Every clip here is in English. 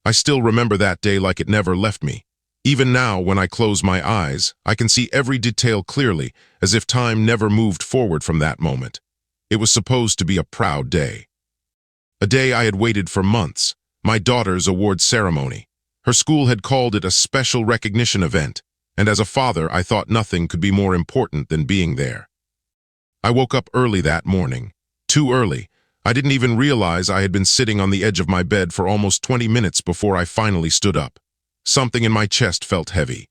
I still remember that day like it never left me. Even now, when I close my eyes, I can see every detail clearly, as if time never moved forward from that moment. It was supposed to be a proud day. A day I had waited for months, my daughter's award ceremony. Her school had called it a special recognition event, and as a father, I thought nothing could be more important than being there. I woke up early that morning. Too early. I didn't even realize I had been sitting on the edge of my bed for almost 20 minutes before I finally stood up. Something in my chest felt heavy.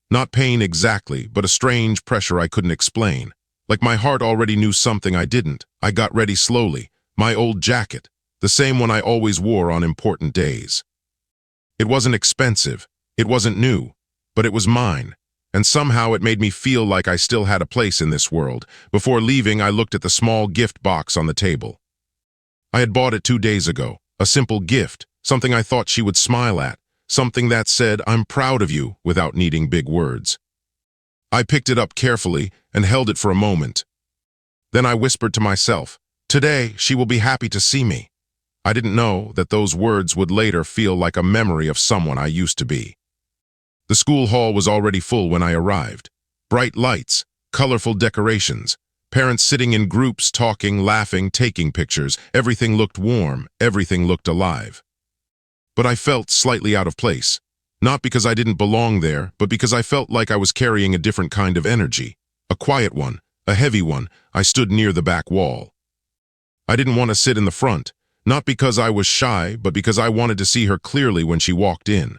Not pain exactly, but a strange pressure I couldn't explain. Like my heart already knew something I didn't. I got ready slowly. My old jacket, the same one I always wore on important days. It wasn't expensive. It wasn't new. But it was mine. And somehow it made me feel like I still had a place in this world. Before leaving, I looked at the small gift box on the table. I had bought it 2 days ago. A simple gift, something I thought she would smile at. Something that said, "I'm proud of you," without needing big words. I picked it up carefully and held it for a moment. Then I whispered to myself, "Today, she will be happy to see me." I didn't know that those words would later feel like a memory of someone I used to be. The school hall was already full when I arrived. Bright lights, colorful decorations, parents sitting in groups, talking, laughing, taking pictures. Everything looked warm, everything looked alive. But I felt slightly out of place. Not because I didn't belong there, but because I felt like I was carrying a different kind of energy. A quiet one, a heavy one. I stood near the back wall. I didn't want to sit in the front, not because I was shy, but because I wanted to see her clearly when she walked in.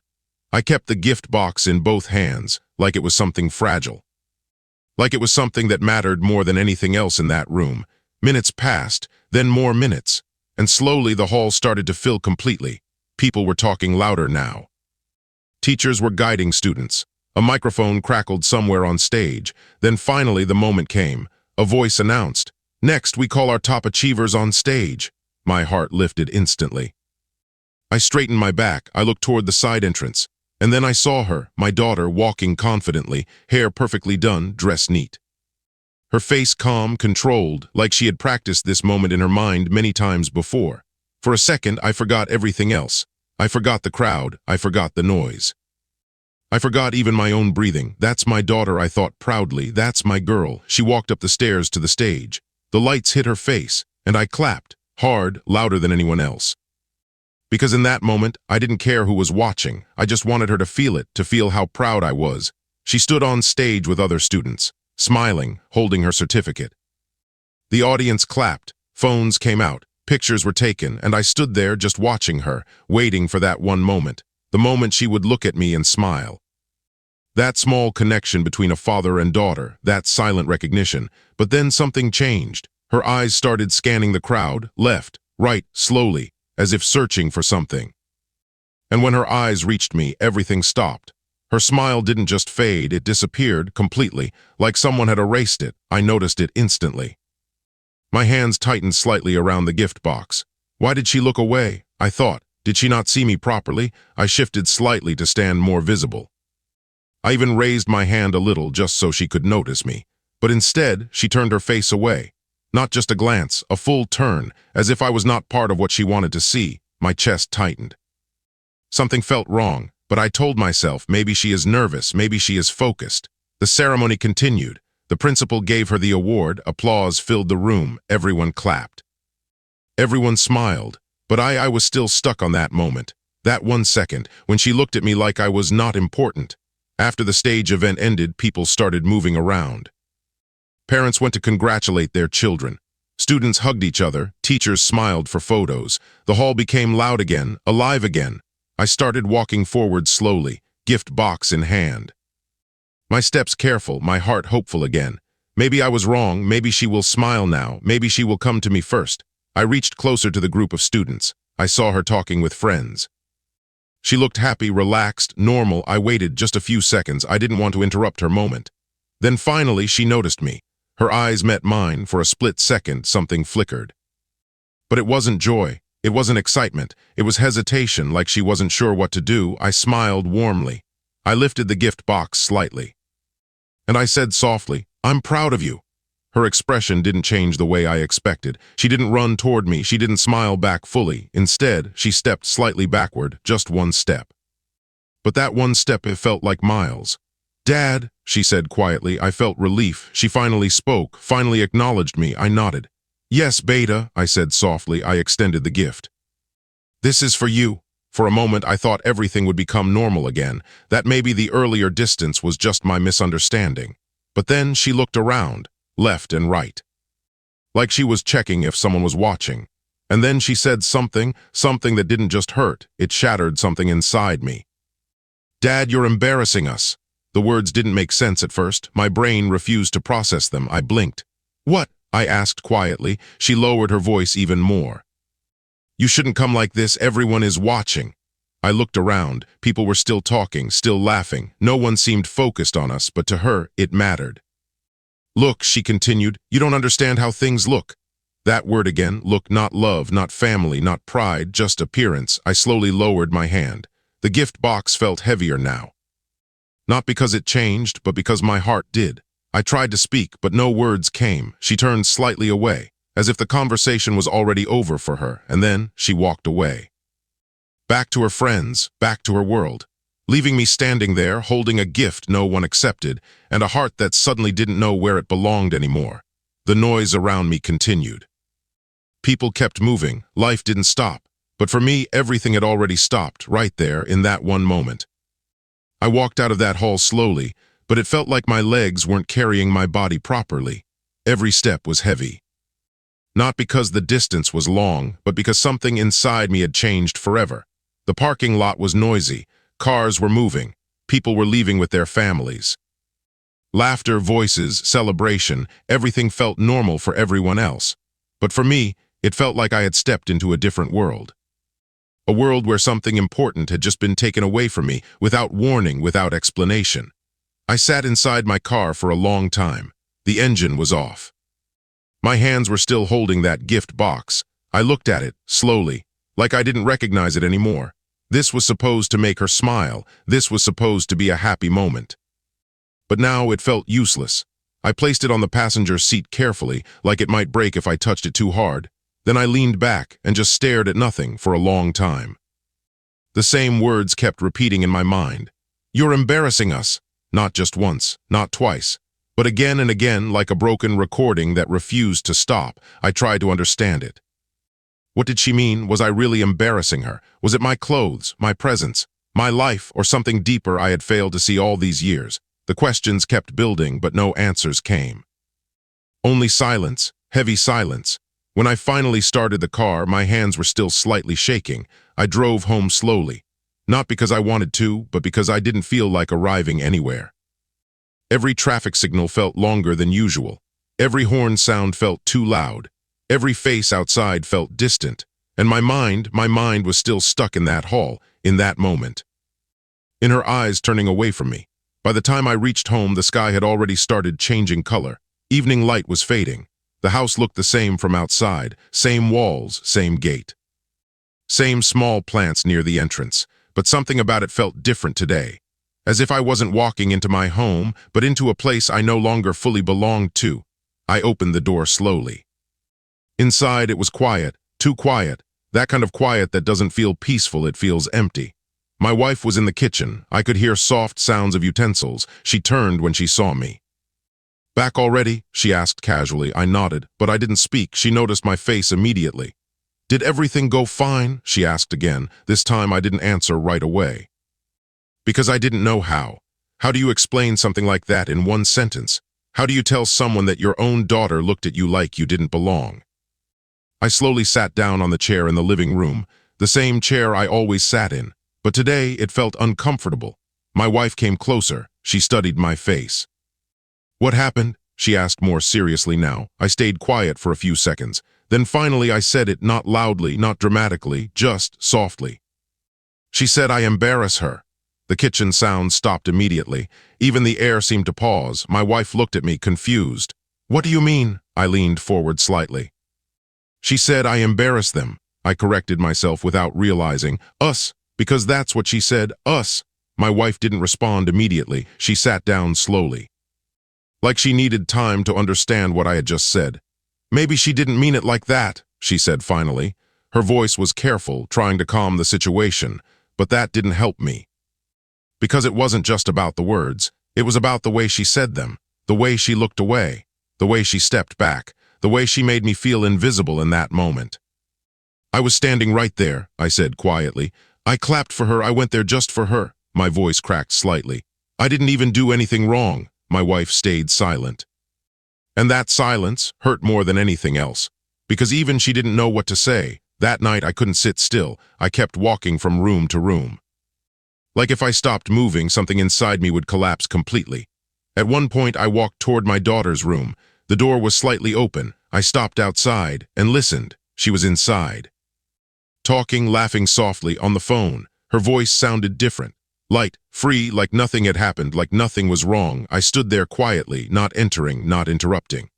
I kept the gift box in both hands, like it was something fragile. Like it was something that mattered more than anything else in that room. Minutes passed, then more minutes, and slowly the hall started to fill completely. People were talking louder now. Teachers were guiding students. A microphone crackled somewhere on stage. Then finally the moment came. A voice announced, "Next, we call our top achievers on stage." My heart lifted instantly. I straightened my back. I looked toward the side entrance. And then I saw her, my daughter, walking confidently, hair perfectly done, dress neat. Her face calm, controlled, like she had practiced this moment in her mind many times before. For a second, I forgot everything else. I forgot the crowd. I forgot the noise. I forgot even my own breathing. That's my daughter, I thought proudly. That's my girl. She walked up the stairs to the stage. The lights hit her face, and I clapped, hard, louder than anyone else. Because in that moment, I didn't care who was watching. I just wanted her to feel it, to feel how proud I was. She stood on stage with other students, smiling, holding her certificate. The audience clapped, phones came out, pictures were taken, and I stood there just watching her, waiting for that one moment, the moment she would look at me and smile. That small connection between a father and daughter, that silent recognition, but then something changed. Her eyes started scanning the crowd, left, right, slowly, as if searching for something. And when her eyes reached me, everything stopped. Her smile didn't just fade, it disappeared completely, like someone had erased it. I noticed it instantly. My hands tightened slightly around the gift box. Why did she look away? I thought. Did she not see me properly? I shifted slightly to stand more visible. I even raised my hand a little just so she could notice me. But instead, she turned her face away. Not just a glance, a full turn, as if I was not part of what she wanted to see. My chest tightened. Something felt wrong, but I told myself maybe she is nervous, maybe she is focused. The ceremony continued. The principal gave her the award. Applause filled the room. Everyone clapped. Everyone smiled, but I was still stuck on that moment. That 1 second, when she looked at me like I was not important. After the stage event ended, people started moving around. Parents went to congratulate their children. Students hugged each other. Teachers smiled for photos. The hall became loud again, alive again. I started walking forward slowly, gift box in hand. My steps careful, my heart hopeful again. Maybe I was wrong, maybe she will smile now, maybe she will come to me first. I reached closer to the group of students. I saw her talking with friends. She looked happy, relaxed, normal. I waited just a few seconds. I didn't want to interrupt her moment. Then finally, she noticed me. Her eyes met mine. For a split second, something flickered. But it wasn't joy. It wasn't excitement. It was hesitation, like she wasn't sure what to do. I smiled warmly. I lifted the gift box slightly. And I said softly, "I'm proud of you." Her expression didn't change the way I expected. She didn't run toward me. She didn't smile back fully. Instead, she stepped slightly backward, just one step. But that one step, it felt like miles. "Dad," she said quietly. I felt relief. She finally spoke, finally acknowledged me. I nodded. "Yes, Beta," I said softly. I extended the gift. "This is for you." For a moment, I thought everything would become normal again, that maybe the earlier distance was just my misunderstanding. But then she looked around, left and right, like she was checking if someone was watching. And then she said something that didn't just hurt, it shattered something inside me. "Dad, you're embarrassing us." The words didn't make sense at first. My brain refused to process them. I blinked. "What?" I asked quietly. She lowered her voice even more. "You shouldn't come like this. Everyone is watching." I looked around. People were still talking, still laughing. No one seemed focused on us, but to her, it mattered. "Look," she continued, "you don't understand how things look." That word again, look, not love, not family, not pride, just appearance. I slowly lowered my hand. The gift box felt heavier now. Not because it changed, but because my heart did. I tried to speak, but no words came. She turned slightly away, as if the conversation was already over for her, and then she walked away. Back to her friends, back to her world, leaving me standing there, holding a gift no one accepted, and a heart that suddenly didn't know where it belonged anymore. The noise around me continued. People kept moving, life didn't stop, but for me, everything had already stopped, right there, in that one moment. I walked out of that hall slowly, but it felt like my legs weren't carrying my body properly. Every step was heavy. Not because the distance was long, but because something inside me had changed forever. The parking lot was noisy, cars were moving, people were leaving with their families. Laughter, voices, celebration, everything felt normal for everyone else. But for me, it felt like I had stepped into a different world. A world where something important had just been taken away from me, without warning, without explanation. I sat inside my car for a long time. The engine was off. My hands were still holding that gift box. I looked at it, slowly, like I didn't recognize it anymore. This was supposed to make her smile. This was supposed to be a happy moment. But now it felt useless. I placed it on the passenger seat carefully, like it might break if I touched it too hard. Then I leaned back and just stared at nothing for a long time. The same words kept repeating in my mind. "You're embarrassing us." Not just once, not twice, but again and again, like a broken recording that refused to stop. I tried to understand it. What did she mean? Was I really embarrassing her? Was it my clothes, my presence, my life, or something deeper I had failed to see all these years? The questions kept building, but no answers came. Only silence, heavy silence. When I finally started the car, my hands were still slightly shaking. I drove home slowly, not because I wanted to, but because I didn't feel like arriving anywhere. Every traffic signal felt longer than usual. Every horn sound felt too loud. Every face outside felt distant. And my mind was still stuck in that hall, in that moment. In her eyes turning away from me. By the time I reached home, the sky had already started changing color. Evening light was fading. The house looked the same from outside, same walls, same gate. Same small plants near the entrance, but something about it felt different today. As if I wasn't walking into my home, but into a place I no longer fully belonged to. I opened the door slowly. Inside it was quiet, too quiet, that kind of quiet that doesn't feel peaceful, it feels empty. My wife was in the kitchen. I could hear soft sounds of utensils. She turned when she saw me. "Back already?" she asked casually. I nodded, but I didn't speak. She noticed my face immediately. "Did everything go fine?" she asked again. This time I didn't answer right away. Because I didn't know how. How do you explain something like that in one sentence? How do you tell someone that your own daughter looked at you like you didn't belong? I slowly sat down on the chair in the living room, the same chair I always sat in, but today it felt uncomfortable. My wife came closer. She studied my face. "What happened?" she asked more seriously now. I stayed quiet for a few seconds. Then finally I said it, not loudly, not dramatically, just softly. She said I embarrass her. The kitchen sound stopped immediately. Even the air seemed to pause. My wife looked at me, confused. "What do you mean?" I leaned forward slightly. "She said I embarrass them." I corrected myself without realizing. "Us," because that's what she said, "us." My wife didn't respond immediately. She sat down slowly. like she needed time to understand what I had just said. "Maybe she didn't mean it like that," she said finally. Her voice was careful, trying to calm the situation, but that didn't help me. Because it wasn't just about the words, it was about the way she said them, the way she looked away, the way she stepped back, the way she made me feel invisible in that moment. "I was standing right there," I said quietly. "I clapped for her, I went there just for her." My voice cracked slightly. "I didn't even do anything wrong." My wife stayed silent. And that silence hurt more than anything else, because even she didn't know what to say. That night I couldn't sit still. I kept walking from room to room. Like if I stopped moving, something inside me would collapse completely. At one point I walked toward my daughter's room. The door was slightly open. I stopped outside and listened. She was inside, talking, laughing softly on the phone. Her voice sounded different. Light, free, like nothing had happened, like nothing was wrong. I stood there quietly, not entering, not interrupting.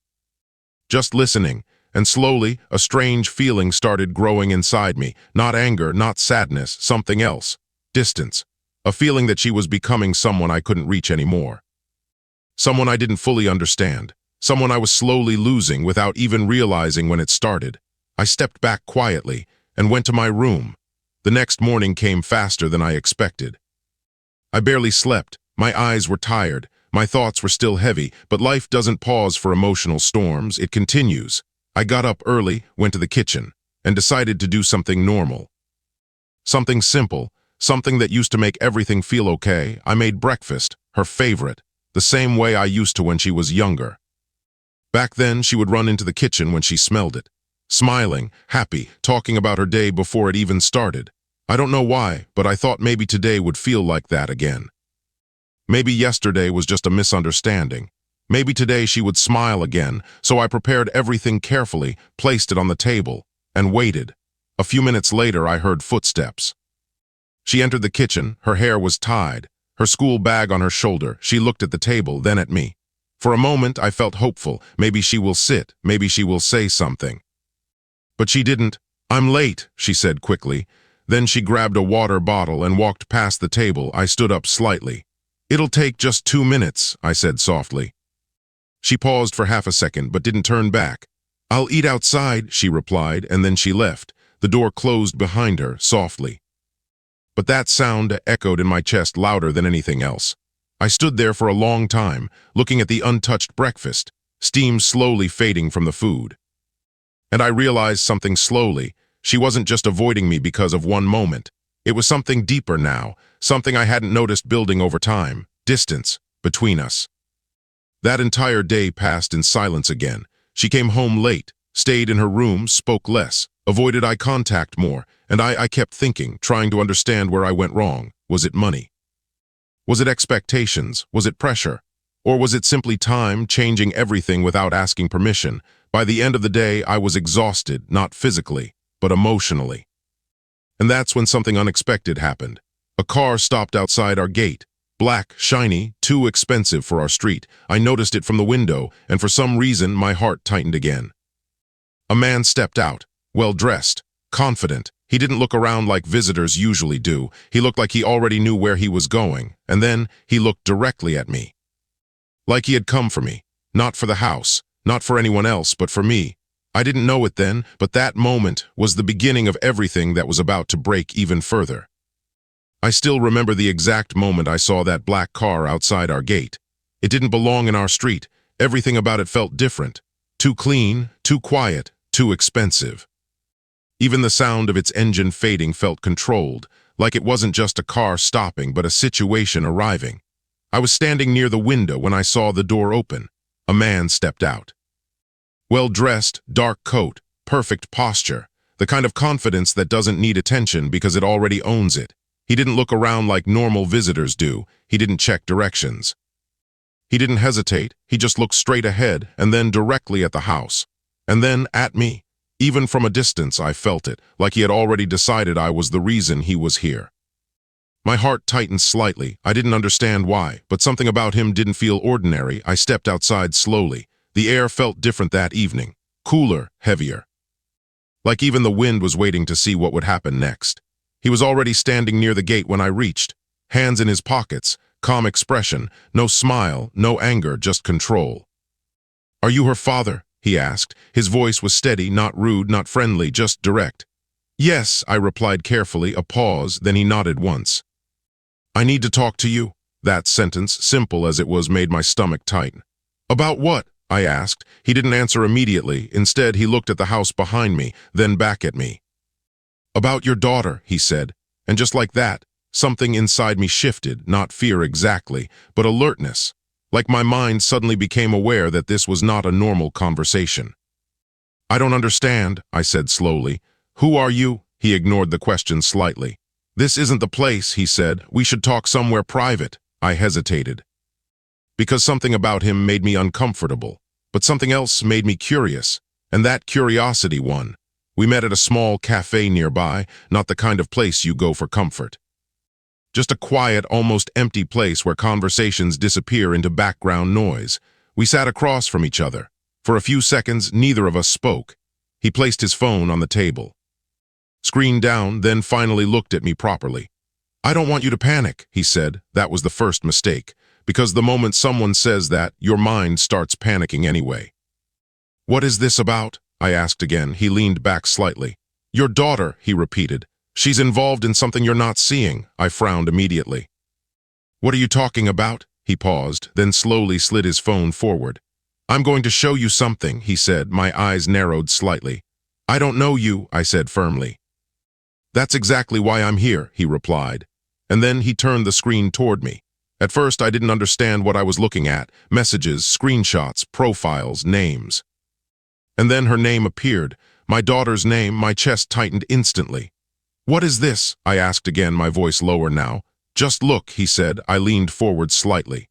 Just listening, and slowly, a strange feeling started growing inside me. Not anger, not sadness, something else. Distance. A feeling that she was becoming someone I couldn't reach anymore. Someone I didn't fully understand. Someone I was slowly losing without even realizing when it started. I stepped back quietly and went to my room. The next morning came faster than I expected. I barely slept. My eyes were tired. My thoughts were still heavy, but life doesn't pause for emotional storms. It continues. I got up early, went to the kitchen, and decided to do something normal. Something simple, something that used to make everything feel okay. I made breakfast, her favorite, the same way I used to when she was younger. Back then, she would run into the kitchen when she smelled it, smiling, happy, talking about her day before it even started. I don't know why, but I thought maybe today would feel like that again. Maybe yesterday was just a misunderstanding. Maybe today she would smile again, so I prepared everything carefully, placed it on the table, and waited. A few minutes later, I heard footsteps. She entered the kitchen. Her hair was tied, her school bag on her shoulder. She looked at the table, then at me. For a moment, I felt hopeful. Maybe she will sit, maybe she will say something. But she didn't. "I'm late," she said quickly. Then she grabbed a water bottle and walked past the table. I stood up slightly. "It'll take just 2 minutes," I said softly. She paused for half a second, but didn't turn back. "I'll eat outside," she replied, and then she left. The door closed behind her, softly. But that sound echoed in my chest louder than anything else. I stood there for a long time, looking at the untouched breakfast, steam slowly fading from the food. And I realized something slowly. She wasn't just avoiding me because of one moment. It was something deeper now, something I hadn't noticed building over time, distance between us. That entire day passed in silence again. She came home late, stayed in her room, spoke less, avoided eye contact more, and I kept thinking, trying to understand where I went wrong. Was it money? Was it expectations? Was it pressure? Or was it simply time changing everything without asking permission? By the end of the day, I was exhausted, not physically, but emotionally. And that's when something unexpected happened. A car stopped outside our gate. Black, shiny, too expensive for our street. I noticed it from the window, and for some reason, my heart tightened again. A man stepped out, well-dressed, confident. He didn't look around like visitors usually do. He looked like he already knew where he was going, and then he looked directly at me. Like he had come for me, not for the house, not for anyone else, but for me. I didn't know it then, but that moment was the beginning of everything that was about to break even further. I still remember the exact moment I saw that black car outside our gate. It didn't belong in our street. Everything about it felt different. Too clean, too quiet, too expensive. Even the sound of its engine fading felt controlled, like it wasn't just a car stopping, but a situation arriving. I was standing near the window when I saw the door open. A man stepped out. Well-dressed, dark coat, perfect posture, the kind of confidence that doesn't need attention because it already owns it. He didn't look around like normal visitors do. He didn't check directions. He didn't hesitate. He just looked straight ahead and then directly at the house. And then at me. Even from a distance, I felt it, like he had already decided I was the reason he was here. My heart tightened slightly. I didn't understand why, but something about him didn't feel ordinary. I stepped outside slowly. The air felt different that evening, cooler, heavier. Like even the wind was waiting to see what would happen next. He was already standing near the gate when I reached, hands in his pockets, calm expression, no smile, no anger, just control. "Are you her father?" he asked. His voice was steady, not rude, not friendly, just direct. "Yes," I replied carefully, a pause, then he nodded once. "I need to talk to you." That sentence, simple as it was, made my stomach tighten. "About what?" I asked. He didn't answer immediately. Instead, he looked at the house behind me, then back at me. "About your daughter," he said, and just like that, something inside me shifted, not fear exactly, but alertness, like my mind suddenly became aware that this was not a normal conversation. "I don't understand," I said slowly. "Who are you?" He ignored the question slightly. "This isn't the place," he said. "We should talk somewhere private." I hesitated, because something about him made me uncomfortable, but something else made me curious, and that curiosity won. We met at a small cafe nearby, not the kind of place you go for comfort. Just a quiet, almost empty place where conversations disappear into background noise. We sat across from each other. For a few seconds, neither of us spoke. He placed his phone on the table, screen down, then finally looked at me properly. "I don't want you to panic," he said. That was the first mistake, because the moment someone says that, your mind starts panicking anyway. "What is this about?" I asked again. He leaned back slightly. "Your daughter," he repeated. "She's involved in something you're not seeing." I frowned immediately. "What are you talking about?" He paused, then slowly slid his phone forward. "I'm going to show you something," he said. My eyes narrowed slightly. "I don't know you," I said firmly. "That's exactly why I'm here," he replied. And then he turned the screen toward me. At first, I didn't understand what I was looking at. Messages, screenshots, profiles, names. And then her name appeared. My daughter's name. My chest tightened instantly. "What is this?" I asked again, my voice lower now. "Just look," he said. I leaned forward slightly,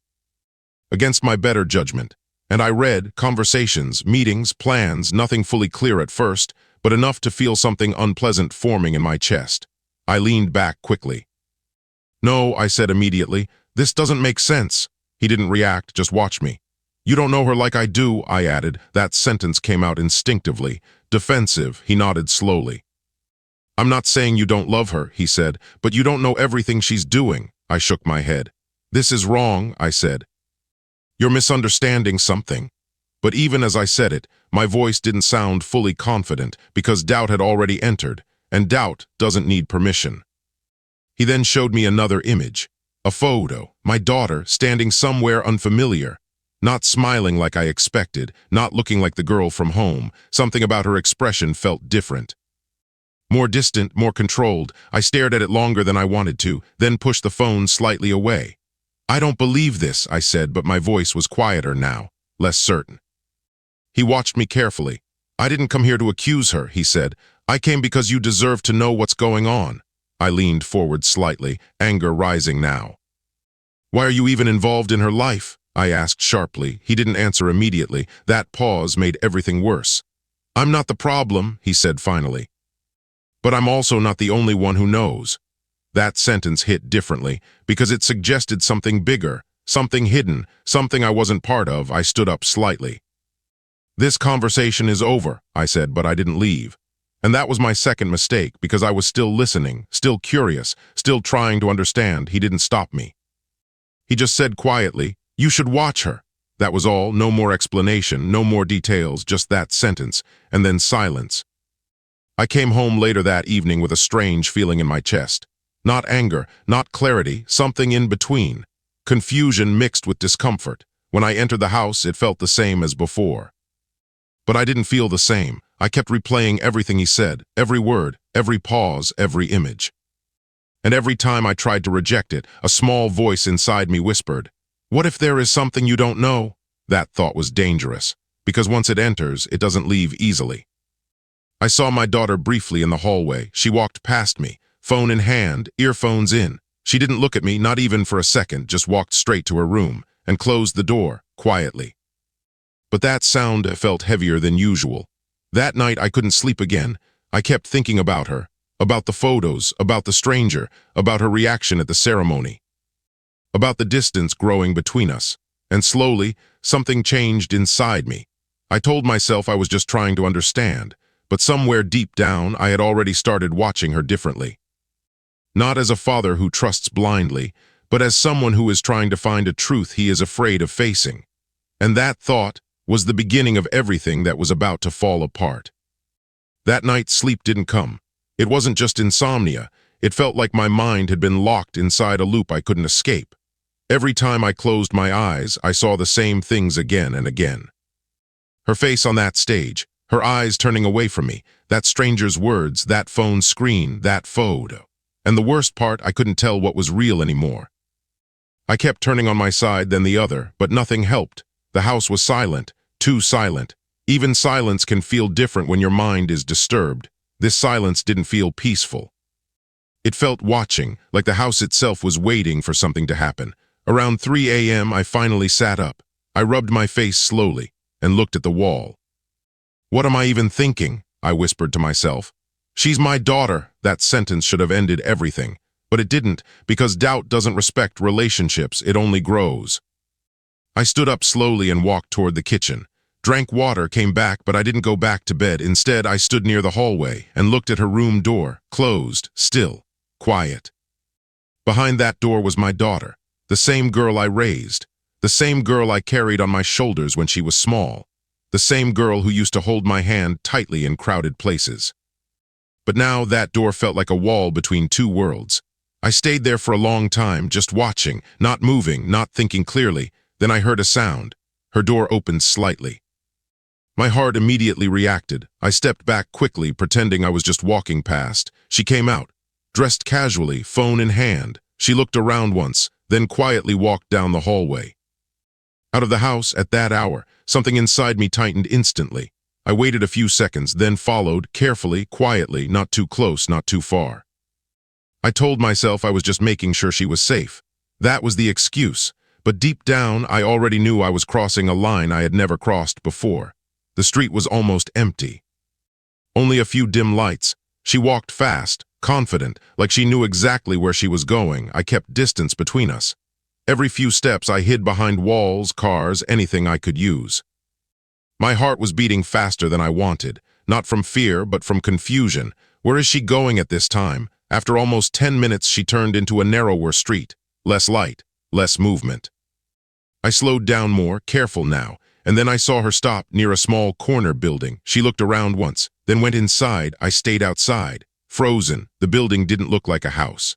against my better judgment. And I read conversations, meetings, plans, nothing fully clear at first, but enough to feel something unpleasant forming in my chest. I leaned back quickly. "No," I said immediately. "This doesn't make sense." He didn't react, just watched me. "You don't know her like I do," I added. That sentence came out instinctively. Defensive, he nodded slowly. "I'm not saying you don't love her," he said, "but you don't know everything she's doing." I shook my head. "This is wrong," I said. "You're misunderstanding something." But even as I said it, my voice didn't sound fully confident, because doubt had already entered, and doubt doesn't need permission. He then showed me another image, a photo, my daughter standing somewhere unfamiliar, not smiling like I expected, not looking like the girl from home. Something about her expression felt different. More distant, more controlled. I stared at it longer than I wanted to, then pushed the phone slightly away. "I don't believe this," I said, but my voice was quieter now, less certain. He watched me carefully. "I didn't come here to accuse her," he said. "I came because you deserve to know what's going on." I leaned forward slightly, anger rising now. "Why are you even involved in her life?" I asked sharply. He didn't answer immediately. That pause made everything worse. "I'm not the problem," he said finally. "But I'm also not the only one who knows." That sentence hit differently, because it suggested something bigger, something hidden, something I wasn't part of. I stood up slightly. "This conversation is over," I said, but I didn't leave. And that was my second mistake, because I was still listening, still curious, still trying to understand. He didn't stop me. He just said quietly, "You should watch her." That was all, no more explanation, no more details, just that sentence, and then silence. I came home later that evening with a strange feeling in my chest. Not anger, not clarity, something in between. Confusion mixed with discomfort. When I entered the house, it felt the same as before. But I didn't feel the same. I kept replaying everything he said, every word, every pause, every image. And every time I tried to reject it, a small voice inside me whispered, "What if there is something you don't know?" That thought was dangerous, because once it enters, it doesn't leave easily. I saw my daughter briefly in the hallway. She walked past me, phone in hand, earphones in. She didn't look at me, not even for a second, just walked straight to her room and closed the door, quietly. But that sound felt heavier than usual. That night I couldn't sleep again. I kept thinking about her, about the photos, about the stranger, about her reaction at the ceremony, about the distance growing between us. And slowly, something changed inside me. I told myself I was just trying to understand, but somewhere deep down I had already started watching her differently. Not as a father who trusts blindly, but as someone who is trying to find a truth he is afraid of facing. And that thought was the beginning of everything that was about to fall apart. That night, sleep didn't come. It wasn't just insomnia. It felt like my mind had been locked inside a loop I couldn't escape. Every time I closed my eyes, I saw the same things again and again. Her face on that stage, her eyes turning away from me, that stranger's words, that phone screen, that photo. And the worst part, I couldn't tell what was real anymore. I kept turning on my side, then the other, but nothing helped. The house was silent, too silent. Even silence can feel different when your mind is disturbed. This silence didn't feel peaceful. It felt watching, like the house itself was waiting for something to happen. Around 3 a.m., I finally sat up. I rubbed my face slowly and looked at the wall. "What am I even thinking?" I whispered to myself. "She's my daughter." That sentence should have ended everything, but it didn't, because doubt doesn't respect relationships, it only grows. I stood up slowly and walked toward the kitchen. Drank water, came back, but I didn't go back to bed. Instead, I stood near the hallway and looked at her room door, closed, still, quiet. Behind that door was my daughter, the same girl I raised, the same girl I carried on my shoulders when she was small, the same girl who used to hold my hand tightly in crowded places. But now that door felt like a wall between two worlds. I stayed there for a long time, just watching, not moving, not thinking clearly. Then I heard a sound. Her door opened slightly. My heart immediately reacted. I stepped back quickly, pretending I was just walking past. She came out, dressed casually, phone in hand. She looked around once, then quietly walked down the hallway. Out of the house at that hour, something inside me tightened instantly. I waited a few seconds, then followed, carefully, quietly, not too close, not too far. I told myself I was just making sure she was safe. That was the excuse. But deep down, I already knew I was crossing a line I had never crossed before. The street was almost empty. Only a few dim lights. She walked fast, confident, like she knew exactly where she was going. I kept distance between us. Every few steps I hid behind walls, cars, anything I could use. My heart was beating faster than I wanted, not from fear, but from confusion. Where is she going at this time? After almost 10 minutes, she turned into a narrower street. Less light, less movement. I slowed down more, careful now, and then I saw her stop near a small corner building. She looked around once, then went inside. I stayed outside. Frozen, the building didn't look like a house.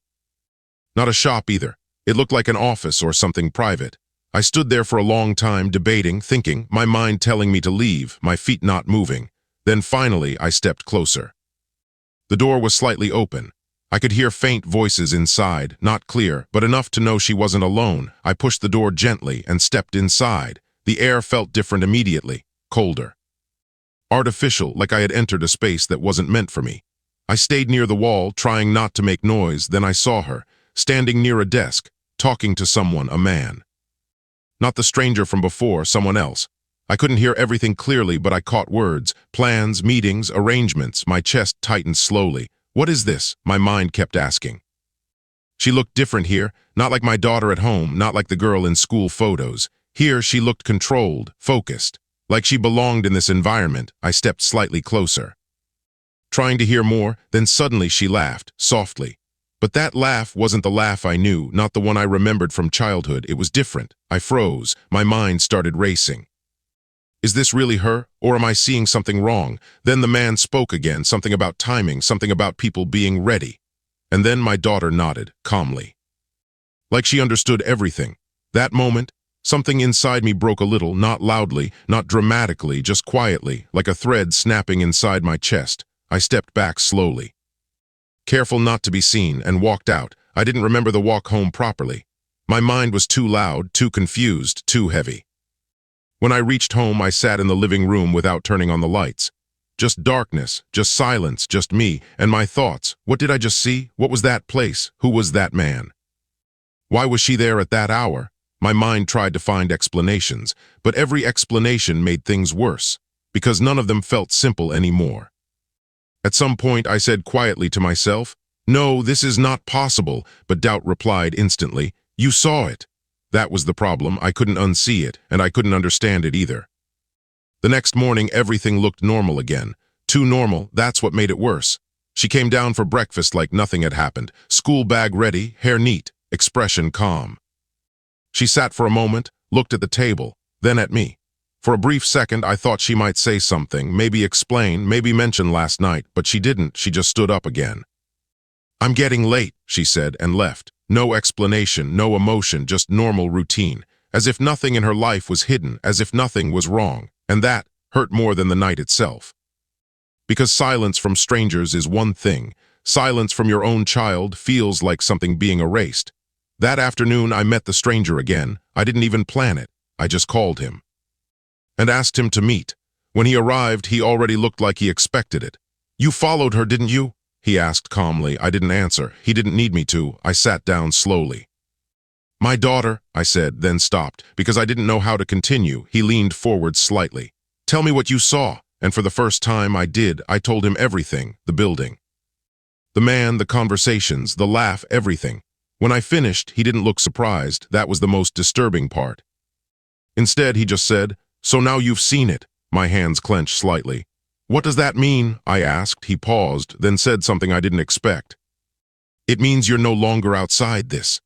Not a shop either. It looked like an office or something private. I stood there for a long time, debating, thinking, my mind telling me to leave, my feet not moving. Then finally, I stepped closer. The door was slightly open. I could hear faint voices inside, not clear, but enough to know she wasn't alone. I pushed the door gently and stepped inside. The air felt different immediately, colder. Artificial, like I had entered a space that wasn't meant for me. I stayed near the wall, trying not to make noise. Then I saw her, standing near a desk, talking to someone, a man. Not the stranger from before, someone else. I couldn't hear everything clearly, but I caught words, plans, meetings, arrangements. My chest tightened slowly. "What is this?" my mind kept asking. She looked different here, not like my daughter at home, not like the girl in school photos. Here she looked controlled, focused, like she belonged in this environment. I stepped slightly closer, trying to hear more, then suddenly she laughed, softly. But that laugh wasn't the laugh I knew, not the one I remembered from childhood. It was different. I froze. My mind started racing. Is this really her, or am I seeing something wrong? Then the man spoke again, something about timing, something about people being ready. And then my daughter nodded, calmly. Like she understood everything. That moment, something inside me broke a little, not loudly, not dramatically, just quietly, like a thread snapping inside my chest. I stepped back slowly, careful not to be seen, and walked out. I didn't remember the walk home properly. My mind was too loud, too confused, too heavy. When I reached home, I sat in the living room without turning on the lights. Just darkness, just silence, just me, and my thoughts. What did I just see? What was that place? Who was that man? Why was she there at that hour? My mind tried to find explanations, but every explanation made things worse, because none of them felt simple anymore. At some point, I said quietly to myself, "No, this is not possible," but doubt replied instantly, "You saw it." That was the problem. I couldn't unsee it, and I couldn't understand it either. The next morning, everything looked normal again. Too normal, that's what made it worse. She came down for breakfast like nothing had happened. School bag ready, hair neat. expression calm. She sat for a moment, looked at the table, then at me. For a brief second, I thought she might say something, maybe explain, maybe mention last night, but she didn't. She just stood up again. "I'm getting late," she said, and left. No explanation, no emotion, just normal routine, as if nothing in her life was hidden, as if nothing was wrong. And that hurt more than the night itself. Because silence from strangers is one thing, silence from your own child feels like something being erased. That afternoon, I met the stranger again. I didn't even plan it. I just called him and asked him to meet. When he arrived, he already looked like he expected it. "You followed her, didn't you?" he asked calmly. I didn't answer. He didn't need me to. I sat down slowly. "My daughter," I said, then stopped, because I didn't know how to continue. He leaned forward slightly. "Tell me what you saw." And for the first time I did. I told him everything, the building, the man, the conversations, the laugh, everything. When I finished, he didn't look surprised. That was the most disturbing part. Instead, he just said, "So now you've seen it." My hands clenched slightly. "What does that mean?" I asked. He paused, then said something I didn't expect. "It means you're no longer outside this."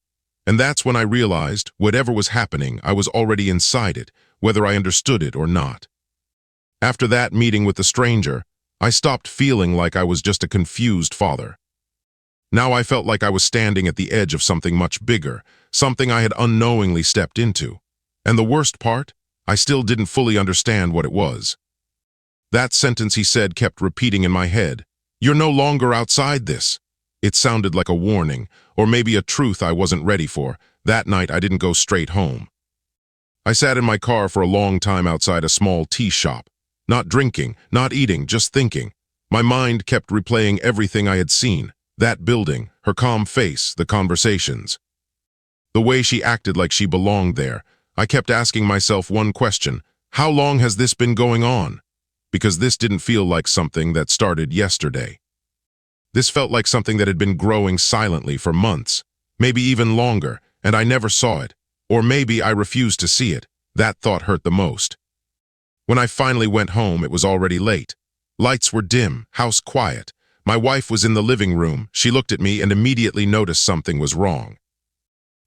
And that's when I realized whatever was happening, I was already inside it, whether I understood it or not. After that meeting with the stranger, I stopped feeling like I was just a confused father. Now I felt like I was standing at the edge of something much bigger, something I had unknowingly stepped into. And the worst part, I still didn't fully understand what it was. That sentence he said kept repeating in my head. "You're no longer outside this." It sounded like a warning, or maybe a truth I wasn't ready for. That night I didn't go straight home. I sat in my car for a long time outside a small tea shop. Not drinking, not eating, just thinking. My mind kept replaying everything I had seen. That building, her calm face, the conversations. The way she acted like she belonged there. I kept asking myself one question: how long has this been going on? Because this didn't feel like something that started yesterday. This felt like something that had been growing silently for months, maybe even longer, and I never saw it. Or maybe I refused to see it. That thought hurt the most. When I finally went home, it was already late. Lights were dim, house quiet. My wife was in the living room. She looked at me and immediately noticed something was wrong.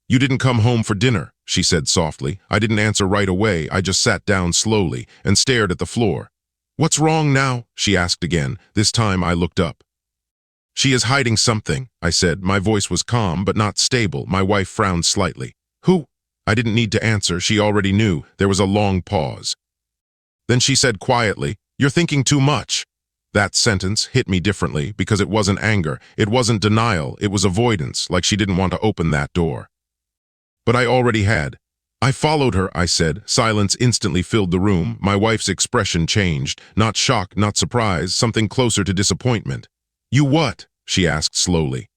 "You didn't come home for dinner," she said softly. I didn't answer right away. I just sat down slowly and stared at the floor. "What's wrong now?" she asked again. This time I looked up. "She is hiding something," I said. My voice was calm but not stable. My wife frowned slightly. "Who?" I didn't need to answer. She already knew. There was a long pause. Then she said quietly, "You're thinking too much." That sentence hit me differently because it wasn't anger, it wasn't denial, it was avoidance, like she didn't want to open that door. But I already had. "I followed her," I said. Silence instantly filled the room. My wife's expression changed. Not shock, not surprise, something closer to disappointment. "You what?" she asked slowly.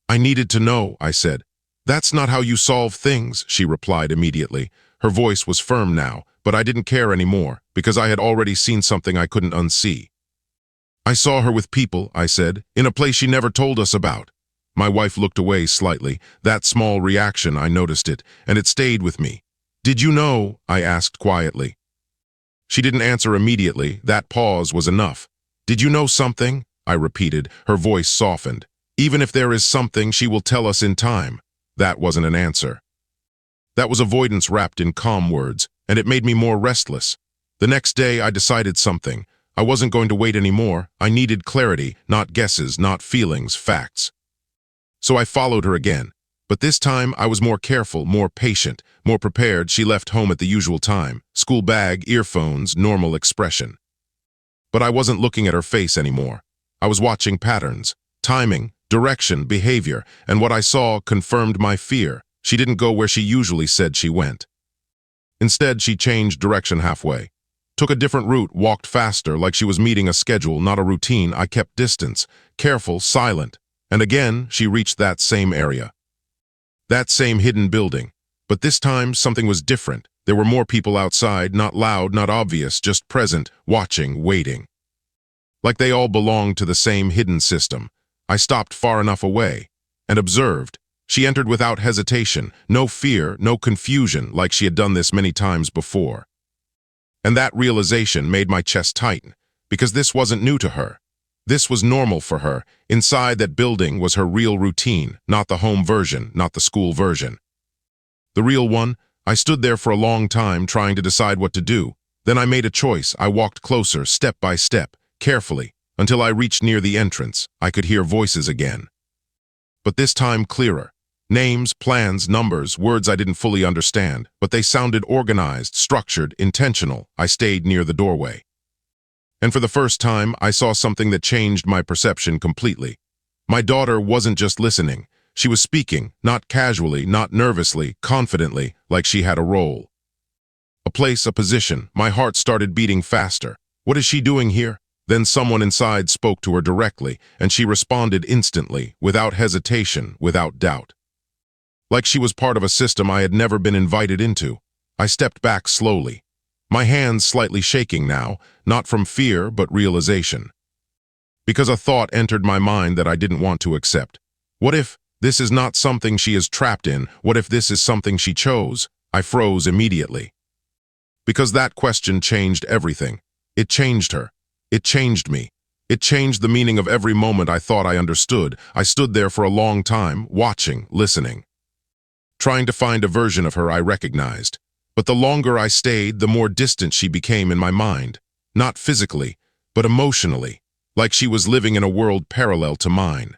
"I needed to know," I said. "That's not how you solve things," she replied immediately. Her voice was firm now, but I didn't care anymore, because I had already seen something I couldn't unsee. "I saw her with people," I said, "in a place she never told us about." My wife looked away slightly. That small reaction, I noticed it, and it stayed with me. "Did you know?" I asked quietly. She didn't answer immediately. That pause was enough. "Did you know something?" I repeated. Her voice softened. "Even if there is something, she will tell us in time." That wasn't an answer. That was avoidance wrapped in calm words, and it made me more restless. The next day, I decided something. I wasn't going to wait anymore. I needed clarity, not guesses, not feelings, facts. So I followed her again. But this time, I was more careful, more patient, more prepared. She left home at the usual time. School bag, earphones, normal expression. But I wasn't looking at her face anymore. I was watching patterns, timing, direction, behavior, and what I saw confirmed my fear. She didn't go where she usually said she went. Instead, she changed direction halfway. Took a different route, walked faster, like she was meeting a schedule, not a routine. I kept distance, careful, silent. And again, she reached that same area. That same hidden building. But this time, something was different. There were more people outside, not loud, not obvious, just present, watching, waiting. Like they all belonged to the same hidden system. I stopped far enough away and observed. She entered without hesitation, no fear, no confusion, like she had done this many times before. And that realization made my chest tighten, because this wasn't new to her. This was normal for her. Inside that building was her real routine, not the home version, not the school version. The real one. I stood there for a long time trying to decide what to do. Then I made a choice. I walked closer, step by step, carefully, until I reached near the entrance. I could hear voices again. But this time clearer. Names, plans, numbers, words I didn't fully understand, but they sounded organized, structured, intentional. I stayed near the doorway. And for the first time, I saw something that changed my perception completely. My daughter wasn't just listening. She was speaking, not casually, not nervously, confidently, like she had a role. A place, a position. My heart started beating faster. What is she doing here? Then someone inside spoke to her directly, and she responded instantly, without hesitation, without doubt. Like she was part of a system I had never been invited into. I stepped back slowly. My hands slightly shaking now, not from fear, but realization. Because a thought entered my mind that I didn't want to accept. What if this is not something she is trapped in? What if this is something she chose? I froze immediately. Because that question changed everything. It changed her. It changed me. It changed the meaning of every moment I thought I understood. I stood there for a long time, watching, listening, trying to find a version of her I recognized. But the longer I stayed, the more distant she became in my mind. Not physically, but emotionally, like she was living in a world parallel to mine.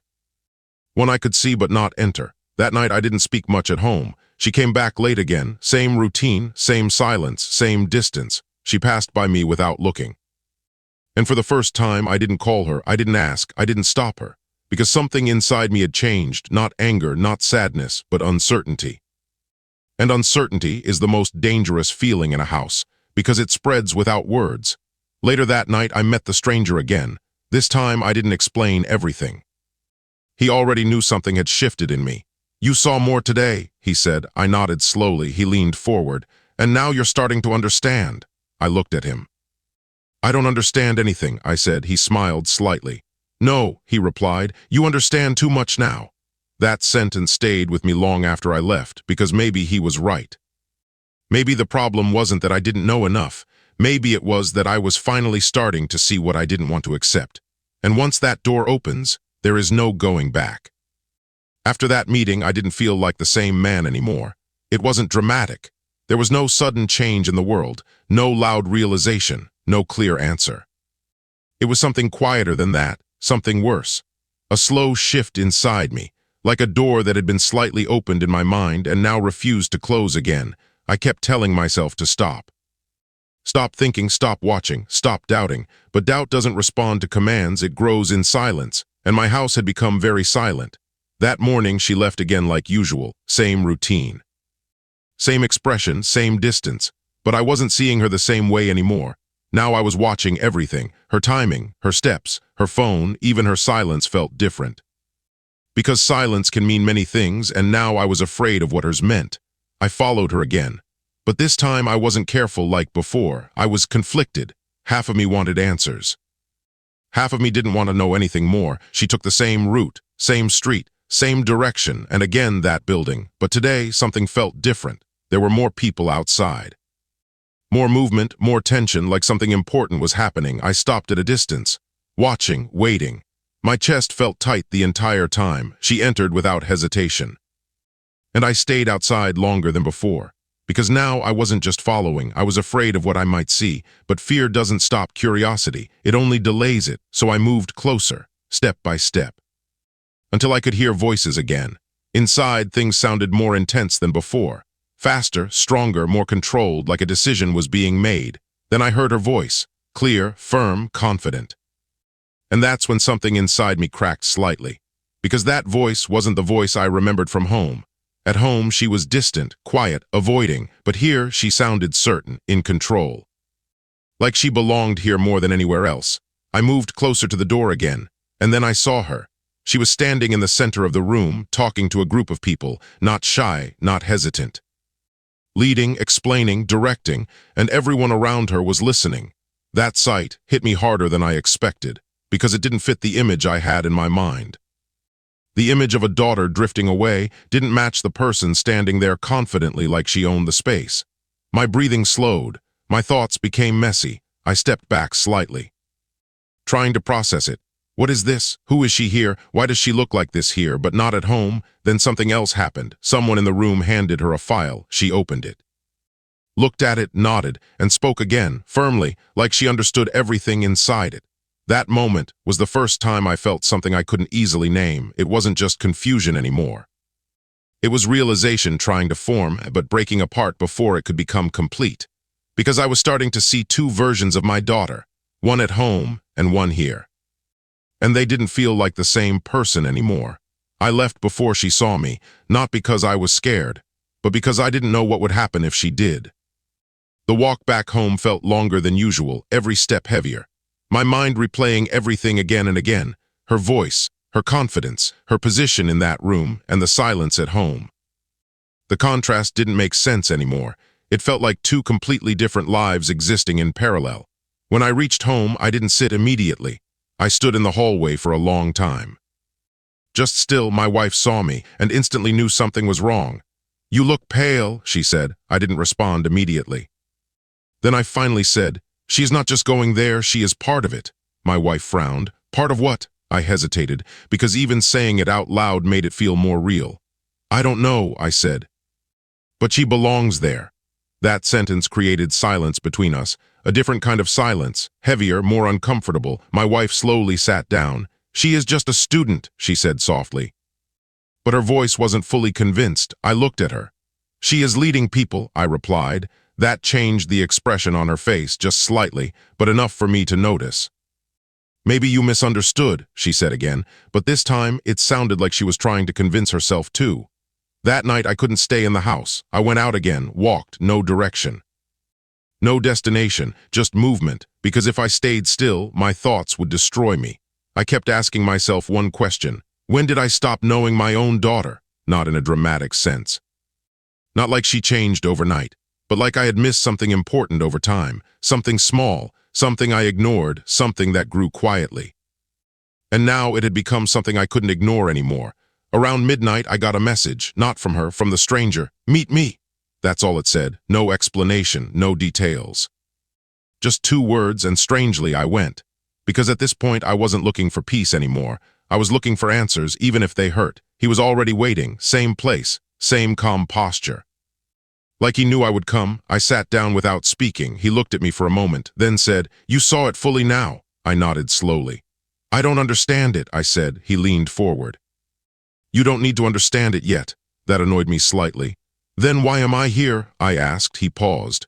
One I could see but not enter. That night I didn't speak much at home. She came back late again, same routine, same silence, same distance. She passed by me without looking. And for the first time, I didn't call her, I didn't ask, I didn't stop her. Because something inside me had changed, not anger, not sadness, but uncertainty. And uncertainty is the most dangerous feeling in a house, because it spreads without words. Later that night, I met the stranger again. This time, I didn't explain everything. He already knew something had shifted in me. "You saw more today," he said. I nodded slowly. He leaned forward. "And now you're starting to understand." I looked at him. "I don't understand anything," I said. He smiled slightly. "No," he replied, "you understand too much now." That sentence stayed with me long after I left, because maybe he was right. Maybe the problem wasn't that I didn't know enough. Maybe it was that I was finally starting to see what I didn't want to accept. And once that door opens, there is no going back. After that meeting, I didn't feel like the same man anymore. It wasn't dramatic. There was no sudden change in the world, no loud realization, no clear answer. It was something quieter than that, something worse. A slow shift inside me, like a door that had been slightly opened in my mind and now refused to close again. I kept telling myself to stop. Stop thinking, stop watching, stop doubting. But doubt doesn't respond to commands, it grows in silence, and my house had become very silent. That morning she left again like usual, same routine. Same expression, same distance, but I wasn't seeing her the same way anymore. Now I was watching everything, her timing, her steps, her phone, even her silence felt different. Because silence can mean many things, and now I was afraid of what hers meant. I followed her again. But this time I wasn't careful like before. I was conflicted. Half of me wanted answers. Half of me didn't want to know anything more. She took the same route, same street, same direction, and again that building. But today, something felt different. There were more people outside. More movement, more tension, like something important was happening. I stopped at a distance, watching, waiting. My chest felt tight the entire time. She entered without hesitation. And I stayed outside longer than before. Because now I wasn't just following, I was afraid of what I might see. But fear doesn't stop curiosity, it only delays it. So I moved closer, step by step, until I could hear voices again. Inside, things sounded more intense than before. Faster, stronger, more controlled, like a decision was being made. Then I heard her voice, clear, firm, confident. And that's when something inside me cracked slightly. Because that voice wasn't the voice I remembered from home. At home, she was distant, quiet, avoiding, but here she sounded certain, in control. Like she belonged here more than anywhere else. I moved closer to the door again, and then I saw her. She was standing in the center of the room, talking to a group of people, not shy, not hesitant. Leading, explaining, directing, and everyone around her was listening. That sight hit me harder than I expected, because it didn't fit the image I had in my mind. The image of a daughter drifting away didn't match the person standing there confidently like she owned the space. My breathing slowed. My thoughts became messy. I stepped back slightly, trying to process it. What is this? Who is she here? Why does she look like this here, but not at home? Then something else happened. Someone in the room handed her a file. She opened it, looked at it, nodded, and spoke again, firmly, like she understood everything inside it. That moment was the first time I felt something I couldn't easily name. It wasn't just confusion anymore. It was realization trying to form, but breaking apart before it could become complete. Because I was starting to see two versions of my daughter, one at home and one here. And they didn't feel like the same person anymore. I left before she saw me, not because I was scared, but because I didn't know what would happen if she did. The walk back home felt longer than usual, every step heavier. My mind replaying everything again and again, her voice, her confidence, her position in that room, and the silence at home. The contrast didn't make sense anymore. It felt like two completely different lives existing in parallel. When I reached home, I didn't sit immediately. I stood in the hallway for a long time. Just still, my wife saw me and instantly knew something was wrong. "You look pale," she said. I didn't respond immediately. Then I finally said, "She is not just going there, she is part of it." My wife frowned. "Part of what?" I hesitated, because even saying it out loud made it feel more real. "I don't know," I said. "But she belongs there." That sentence created silence between us, a different kind of silence, heavier, more uncomfortable. My wife slowly sat down. "She is just a student," she said softly. But her voice wasn't fully convinced. I looked at her. "She is leading people," I replied. That changed the expression on her face just slightly, but enough for me to notice. "Maybe you misunderstood," she said again, but this time it sounded like she was trying to convince herself too. That night I couldn't stay in the house. I went out again, walked, no direction. No destination, just movement, because if I stayed still, my thoughts would destroy me. I kept asking myself one question: when did I stop knowing my own daughter? Not in a dramatic sense. Not like she changed overnight, but like I had missed something important over time, something small, something I ignored, something that grew quietly. And now it had become something I couldn't ignore anymore. Around midnight, I got a message, not from her, from the stranger. "Meet me." That's all it said. No explanation, no details. Just two words, and strangely, I went. Because at this point, I wasn't looking for peace anymore. I was looking for answers, even if they hurt. He was already waiting, same place, same calm posture. Like he knew I would come, I sat down without speaking. He looked at me for a moment, then said, "You saw it fully now." I nodded slowly. "I don't understand it," I said. He leaned forward. "You don't need to understand it yet." That annoyed me slightly. "Then why am I here?" I asked. He paused.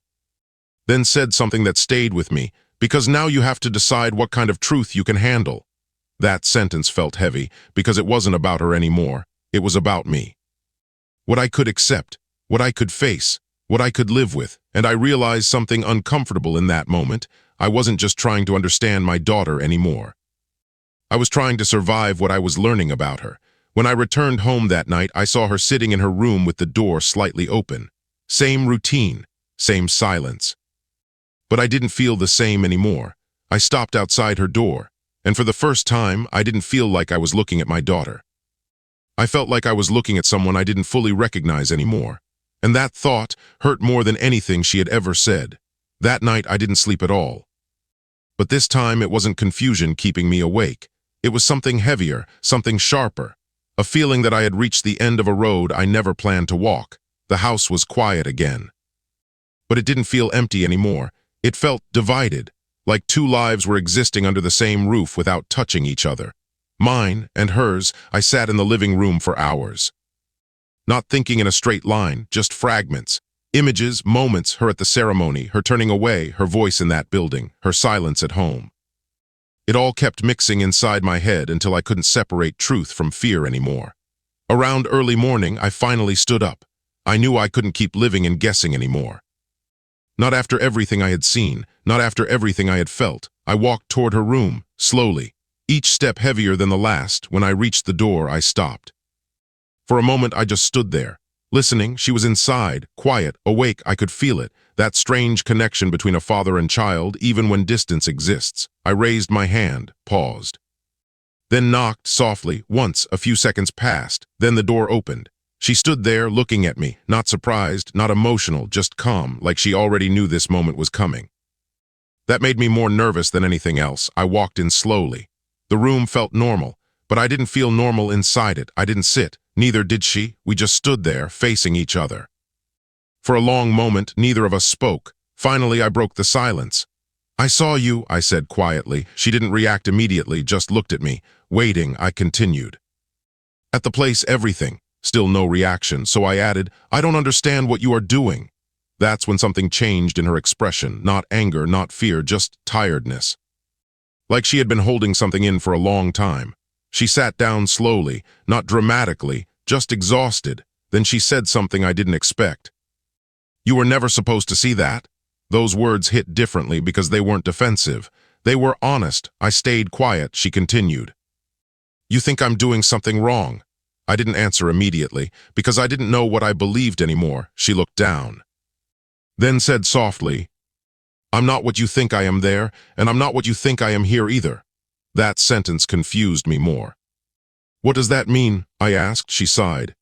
Then said something that stayed with me. "Because now you have to decide what kind of truth you can handle." That sentence felt heavy, because it wasn't about her anymore. It was about me. What I could accept, what I could face, what I could live with, and I realized something uncomfortable in that moment. I wasn't just trying to understand my daughter anymore. I was trying to survive what I was learning about her. When I returned home that night, I saw her sitting in her room with the door slightly open. Same routine, same silence. But I didn't feel the same anymore. I stopped outside her door, and for the first time, I didn't feel like I was looking at my daughter. I felt like I was looking at someone I didn't fully recognize anymore. And that thought hurt more than anything she had ever said. That night, I didn't sleep at all. But this time, it wasn't confusion keeping me awake. It was something heavier, something sharper. A feeling that I had reached the end of a road I never planned to walk. The house was quiet again. But it didn't feel empty anymore. It felt divided, like two lives were existing under the same roof without touching each other. Mine and hers. I sat in the living room for hours. Not thinking in a straight line, just fragments. Images, moments, her at the ceremony, her turning away, her voice in that building, her silence at home. It all kept mixing inside my head until I couldn't separate truth from fear anymore. Around early morning, I finally stood up. I knew I couldn't keep living and guessing anymore. Not after everything I had seen, not after everything I had felt. I walked toward her room, slowly, each step heavier than the last. When I reached the door, I stopped. For a moment, I just stood there, listening. She was inside, quiet, awake. I could feel it, that strange connection between a father and child, even when distance exists. I raised my hand, paused. Then knocked softly, once. A few seconds passed. Then the door opened. She stood there, looking at me, not surprised, not emotional, just calm, like she already knew this moment was coming. That made me more nervous than anything else. I walked in slowly. The room felt normal, but I didn't feel normal inside it. I didn't sit. Neither did she. We just stood there, facing each other. For a long moment, neither of us spoke. Finally, I broke the silence. "I saw you," I said quietly. She didn't react immediately, just looked at me. Waiting, I continued. "At the place, everything." Still no reaction, so I added, "I don't understand what you are doing." That's when something changed in her expression. Not anger, not fear, just tiredness. Like she had been holding something in for a long time. She sat down slowly, not dramatically, just exhausted. Then she said something I didn't expect. "You were never supposed to see that." Those words hit differently because they weren't defensive. They were honest. I stayed quiet. She continued. "You think I'm doing something wrong?" I didn't answer immediately, because I didn't know what I believed anymore. She looked down. Then said softly, "I'm not what you think I am there, and I'm not what you think I am here either." That sentence confused me more. "What does that mean?" I asked. She sighed.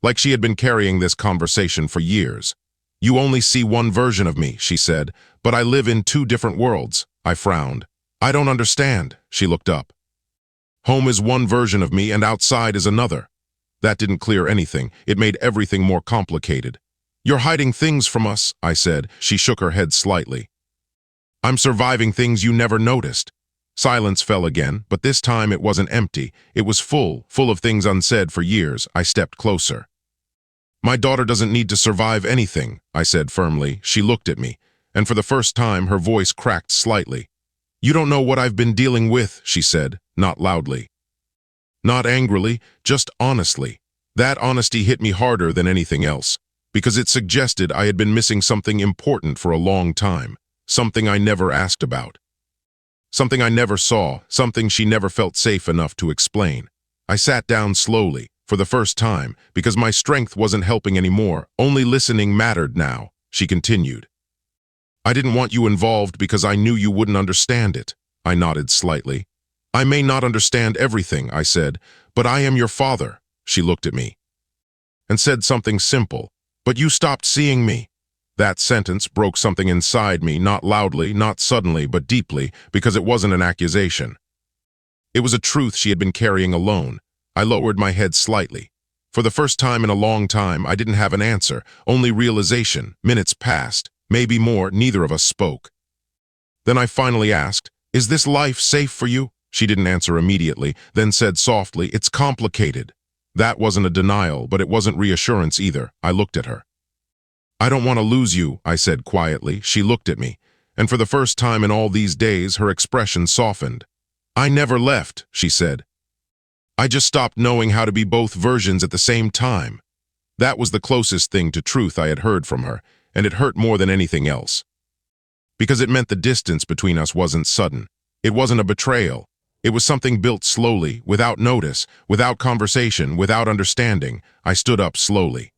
Like she had been carrying this conversation for years. "You only see one version of me," she said, "but I live in two different worlds." I frowned. "I don't understand." She looked up. "Home is one version of me and outside is another." That didn't clear anything. It made everything more complicated. "You're hiding things from us," I said. She shook her head slightly. "I'm surviving things you never noticed." Silence fell again, but this time it wasn't empty. It was full of things unsaid for years. I stepped closer. "My daughter doesn't need to survive anything," I said firmly. She looked at me, and for the first time her voice cracked slightly. "You don't know what I've been dealing with," she said, not loudly. Not angrily, just honestly. That honesty hit me harder than anything else, because it suggested I had been missing something important for a long time, something I never asked about. Something I never saw, something she never felt safe enough to explain. I sat down slowly, for the first time, because my strength wasn't helping anymore. Only listening mattered now. She continued. "I didn't want you involved because I knew you wouldn't understand it." I nodded slightly. "I may not understand everything," I said, "but I am your father." She looked at me and said something simple, "But you stopped seeing me." That sentence broke something inside me, not loudly, not suddenly, but deeply, because it wasn't an accusation. It was a truth she had been carrying alone. I lowered my head slightly. For the first time in a long time, I didn't have an answer, only realization. Minutes passed, maybe more. Neither of us spoke. Then I finally asked, "Is this life safe for you?" She didn't answer immediately, then said softly, "It's complicated." That wasn't a denial, but it wasn't reassurance either. I looked at her. "I don't want to lose you," I said quietly. She looked at me, and for the first time in all these days, her expression softened. "I never left," she said. "I just stopped knowing how to be both versions at the same time." That was the closest thing to truth I had heard from her, and it hurt more than anything else. Because it meant the distance between us wasn't sudden. It wasn't a betrayal. It was something built slowly, without notice, without conversation, without understanding. I stood up slowly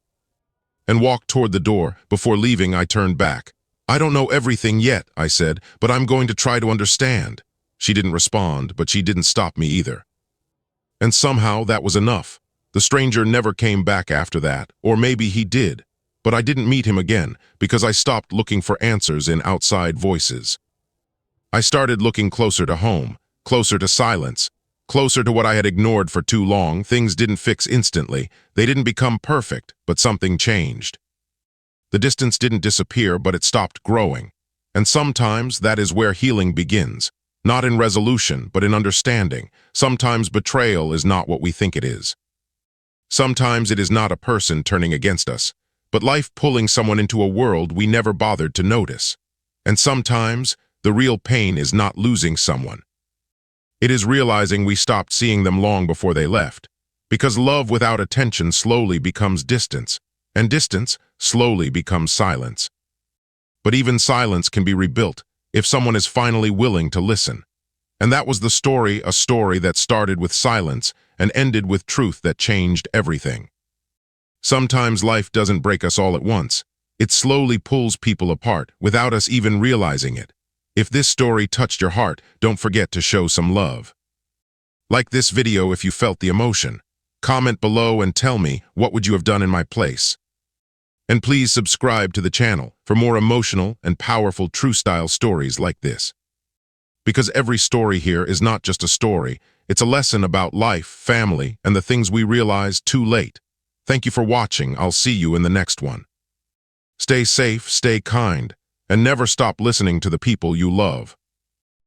and walked toward the door. Before leaving, I turned back. "I don't know everything yet," I said, "but I'm going to try to understand." She didn't respond, but she didn't stop me either. And somehow that was enough. The stranger never came back after that, or maybe he did. But I didn't meet him again, because I stopped looking for answers in outside voices. I started looking closer to home, closer to silence, closer to what I had ignored for too long. Things didn't fix instantly. They didn't become perfect, but something changed. The distance didn't disappear, but it stopped growing. And sometimes that is where healing begins. Not in resolution, but in understanding. Sometimes betrayal is not what we think it is. Sometimes it is not a person turning against us, but life pulling someone into a world we never bothered to notice. And sometimes the real pain is not losing someone. It is realizing we stopped seeing them long before they left. Because love without attention slowly becomes distance, and distance slowly becomes silence. But even silence can be rebuilt if someone is finally willing to listen. And that was the story, a story that started with silence and ended with truth that changed everything. Sometimes life doesn't break us all at once. It slowly pulls people apart without us even realizing it. If this story touched your heart, don't forget to show some love. Like this video if you felt the emotion. Comment below and tell me what would you have done in my place. And please subscribe to the channel for more emotional and powerful true style stories like this. Because every story here is not just a story, it's a lesson about life, family, and the things we realize too late. Thank you for watching. I'll see you in the next one. Stay safe, stay kind, and never stop listening to the people you love.